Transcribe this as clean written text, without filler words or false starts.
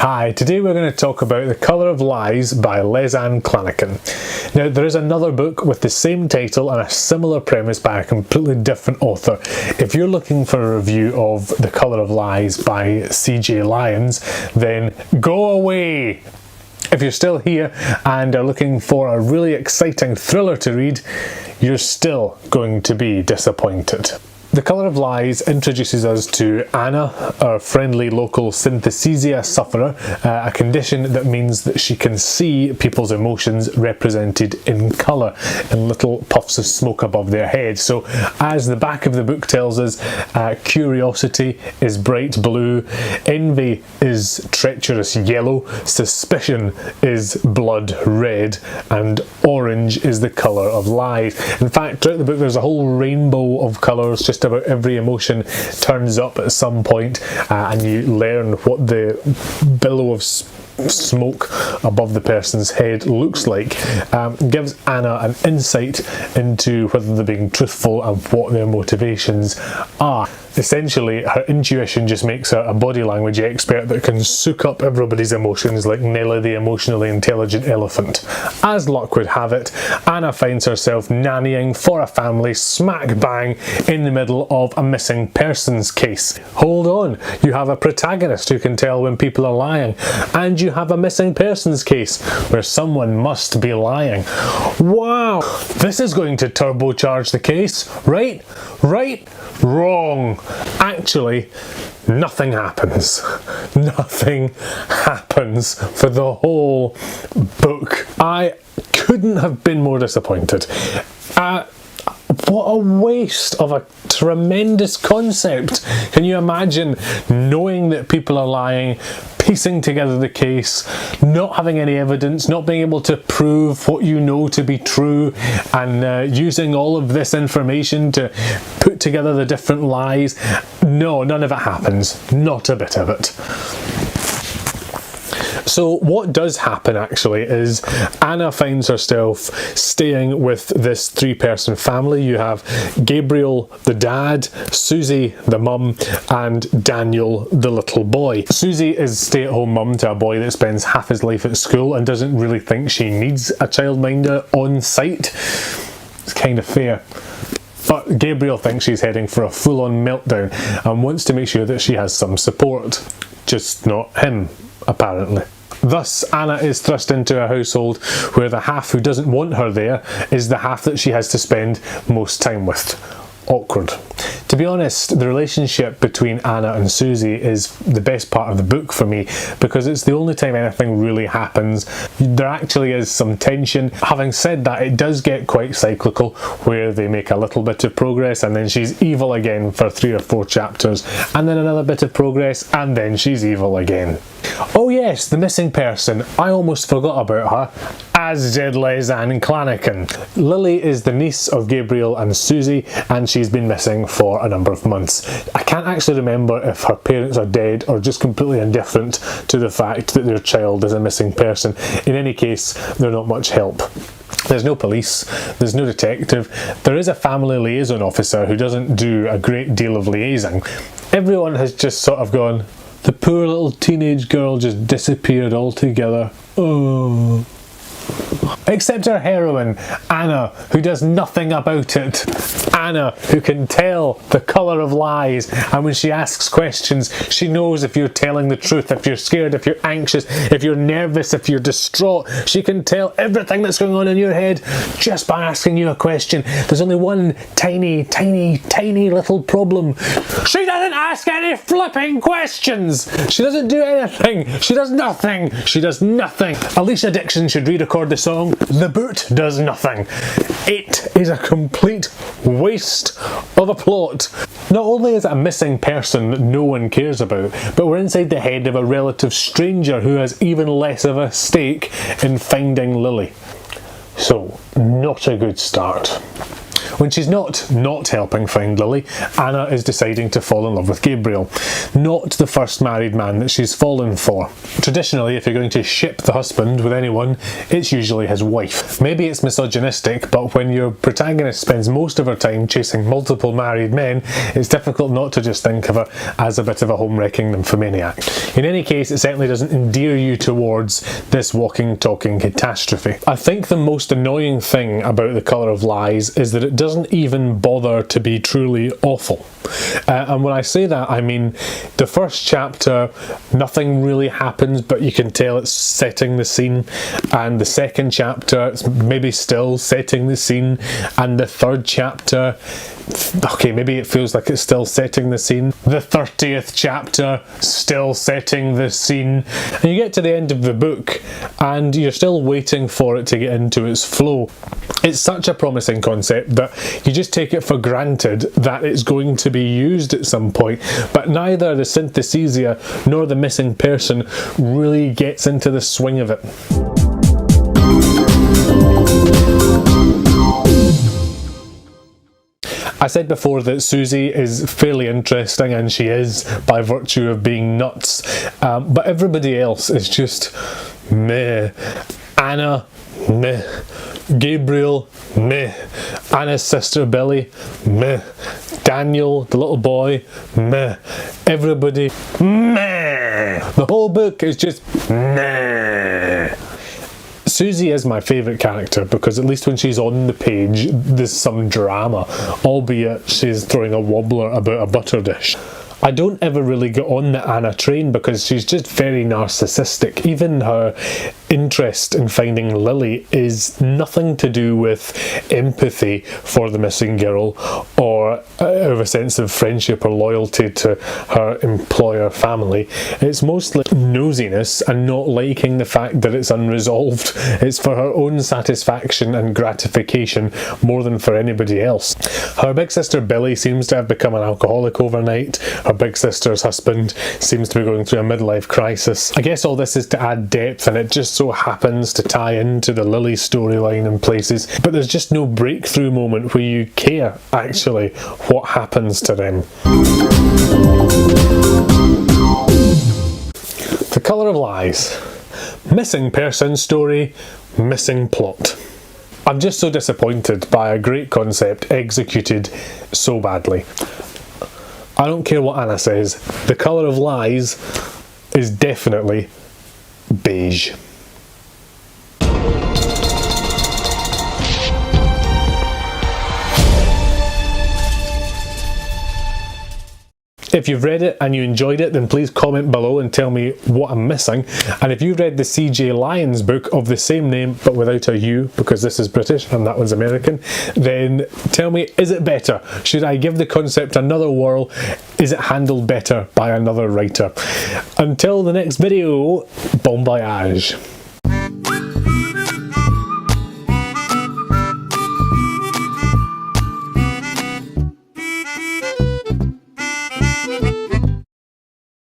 Hi, today we're going to talk about The Colour of Lies by Lezanne Clannachan. Now, there is another book with the same title and a similar premise by a completely different author. If you're looking for a review of The Colour of Lies by C.J. Lyons, then go away! If you're still here and are looking for a really exciting thriller to read, you're still going to be disappointed. The Colour of Lies introduces us to Anna, our friendly local synesthesia sufferer, a condition that means that she can see people's emotions represented in colour, in little puffs of smoke above their head. So, as the back of the book tells us, curiosity is bright blue, envy is treacherous yellow, suspicion is blood red, and orange is the colour of lies. In fact, throughout the book there's a whole rainbow of colours. Just about every emotion turns up at some point, and you learn what the billow of smoke above the person's head looks like. Gives Anna an insight into whether they're being truthful and what their motivations are. Essentially, her intuition just makes her a body language expert that can soak up everybody's emotions like Nelly the emotionally intelligent elephant. As luck would have it, Anna finds herself nannying for a family smack bang in the middle of a missing persons case. Hold on, you have a protagonist who can tell when people are lying, and you have a missing persons case where someone must be lying. Wow, this is going to turbocharge the case, right? Wrong. Actually, nothing happens. Nothing happens for the whole book. I couldn't have been more disappointed. What a waste of a tremendous concept. Can you imagine knowing that people are lying, piecing together the case, not having any evidence, not being able to prove what you know to be true, and using all of this information to put together the different lies? No, none of it happens. Not a bit of it. So what does happen actually is Anna finds herself staying with this three-person family. You have Gabriel the dad, Susie the mum, and Daniel the little boy. Susie is stay-at-home mum to a boy that spends half his life at school and doesn't really think she needs a childminder on site. It's kind of fair. But Gabriel thinks she's heading for a full-on meltdown and wants to make sure that she has some support. Just not him, apparently. Thus, Anna is thrust into a household where the half who doesn't want her there is the half that she has to spend most time with. Awkward. To be honest, the relationship between Anna and Susie is the best part of the book for me, because it's the only time anything really happens. There actually is some tension. Having said that, it does get quite cyclical, where they make a little bit of progress and then she's evil again for 3 or 4 chapters, and then another bit of progress and then she's evil again. Oh yes, the missing person. I almost forgot about her, as did Lezanne Clannachan. Lily is the niece of Gabriel and Susie, and she's been missing for a number of months. I can't actually remember if her parents are dead or just completely indifferent to the fact that their child is a missing person. In any case, they're not much help. There's no police, there's no detective, there is a family liaison officer who doesn't do a great deal of liaising. Everyone has just sort of gone, the poor little teenage girl just disappeared altogether. Oh. Except her heroine, Anna, who does nothing about it. Anna, who can tell the colour of lies, and when she asks questions, she knows if you're telling the truth, if you're scared, if you're anxious, if you're nervous, if you're distraught. She can tell everything that's going on in your head just by asking you a question. There's only one tiny little problem. She doesn't ask any flipping questions! She doesn't do anything! She does nothing! She does nothing! Alicia Dixon should re-record the song The Boot Does Nothing. It is a complete waste of a plot. Not only is it a missing person that no one cares about, but we're inside the head of a relative stranger who has even less of a stake in finding Lily. So, not a good start. When she's not helping find Lily, Anna is deciding to fall in love with Gabriel, not the first married man that she's fallen for. Traditionally, if you're going to ship the husband with anyone, it's usually his wife. Maybe it's misogynistic, but when your protagonist spends most of her time chasing multiple married men, it's difficult not to just think of her as a bit of a home-wrecking nymphomaniac. In any case, it certainly doesn't endear you towards this walking, talking catastrophe. I think the most annoying thing about The Colour of Lies is that it doesn't even bother to be truly awful. And when I say that, I mean the first chapter, nothing really happens, but you can tell it's setting the scene, and the second chapter, it's maybe still setting the scene, and the third chapter, okay, maybe it feels like it's still setting the scene. The 30th chapter, still setting the scene. And you get to the end of the book and you're still waiting for it to get into its flow. It's such a promising concept that you just take it for granted that it's going to be used at some point, but neither the synthesia nor the missing person really gets into the swing of it. I said before that Susie is fairly interesting, and she is by virtue of being nuts, but everybody else is just meh. Anna, meh. Gabriel, meh. Anna's sister Billy, meh. Daniel, the little boy, meh. Everybody, meh. The whole book is just meh. Susie is my favourite character because at least when she's on the page there's some drama, albeit she's throwing a wobbler about a butter dish. I don't ever really get on the Anna train because she's just very narcissistic. Even her interest in finding Lily is nothing to do with empathy for the missing girl or of a sense of friendship or loyalty to her employer family. It's mostly nosiness and not liking the fact that it's unresolved. It's for her own satisfaction and gratification more than for anybody else. Her big sister Billy seems to have become an alcoholic overnight. Her big sister's husband seems to be going through a midlife crisis. I guess all this is to add depth, and it just so happens to tie into the Lily storyline in places, but there's just no breakthrough moment where you care actually what happens to them. The Colour of Lies. Missing person story, missing plot. I'm just so disappointed by a great concept executed so badly. I don't care what Anna says, The Colour of Lies is definitely beige. If you've read it and you enjoyed it, then please comment below and tell me what I'm missing. And if you read the C.J. Lyons book of the same name but without a U, because this is British and that one's American, then tell me, is it better? Should I give the concept another whirl? Is it handled better by another writer? Until the next video, bon voyage.